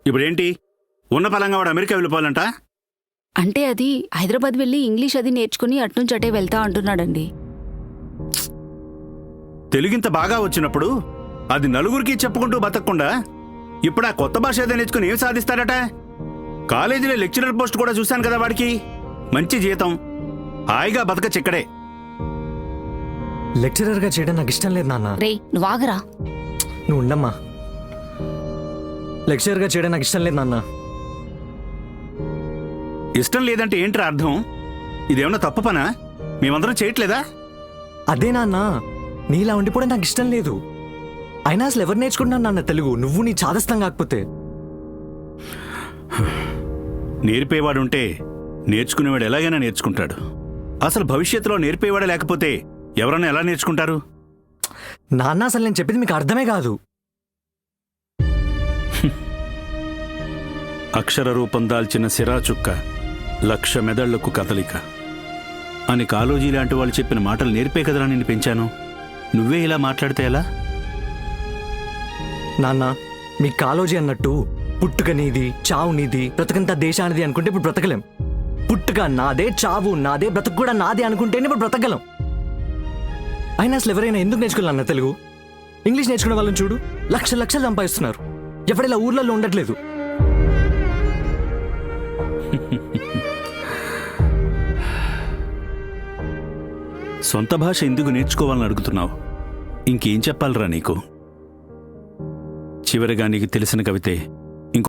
ఇప్పుడేంటి ఉన్న పలంగా వాడు అమెరికా వెళ్ళిపోవాలంట? అంటే అది హైదరాబాద్ వెళ్ళి ఇంగ్లీష్ అది నేర్చుకుని అట్నుంచి అటే వెళ్తా అంటున్నాడండి. తెలుగింత బాగా వచ్చినప్పుడు అది నలుగురికి చెప్పుకుంటూ బతకకుండా ఇప్పుడు ఆ కొత్త భాష ఏదో నేర్చుకుని ఏం సాధిస్తాడట? కాలేజీలో లెక్చరర్ పోస్ట్ కూడా చూశాను కదా వాడికి. మంచి జీతం, హాయిగా బతక చిక్కడే. లెక్చరర్గా చేయడం నాకు ఇష్టం లేదు నాన్న. రే నువ్వు ఆగరా. నువ్వు ఉండమ్మా. లెక్చరర్గా చేయడం నాకు ఇష్టం లేదు నాన్న. ఇష్టం లేదంటే ఏంట్రా అర్థం? ఇదేమన్నా తప్పు పనా? మేమందరం చేయట్లేదా? అదే నాన్న, నీలా ఉండిపోవడం నాకు ఇష్టం లేదు. అయినా అసలు ఎవరు నేర్చుకుంటున్నాను నాన్న తెలుగు? నువ్వు నీ చాదస్తం కాకపోతే. నేర్పేవాడుంటే నేర్చుకునేవాడు ఎలాగైనా నేర్చుకుంటాడు. అసలు భవిష్యత్తులో నేర్పేవాడే లేకపోతే ఎవరన్నా ఎలా నేర్చుకుంటారు? నాన్న అసలు నేను చెప్పింది మీకు అర్థమే కాదు. అక్షర రూపం దాల్చిన సిరా చుక్క, లక్ష మెదళ్లకు కదలిక అని కాలోజీ లాంటి వాళ్ళు చెప్పిన మాటలు నేర్పే కదరా నిన్ను పెంచాను. నువ్వే ఇలా మాట్లాడితే ఎలా? నాన్న, మీ కాలోజీ అన్నట్టు పుట్టుక నీది, చావు నీది, బ్రతకంతా దేశానిది అనుకుంటే ఇప్పుడు బ్రతకలేం. పుట్టుక నాదే, చావు నాదే, బ్రతకు కూడా నాదే అనుకుంటేనే ఇప్పుడు బ్రతకగలం. అయినా అసలు ఎవరైనా ఎందుకు నేర్చుకోవాలన్న తెలుగు? ఇంగ్లీష్ నేర్చుకునే వాళ్ళని చూడు, లక్షలు లక్షలు సంపాదిస్తున్నారు. ఎవరిలా ఊర్లలో ఉండట్లేదు. సొంత భాష ఎందుకు నేర్చుకోవాలని అడుగుతున్నావు? ఇంకేం చెప్పాలరా నీకు? చివరిగా నీకు తెలిసిన కవితే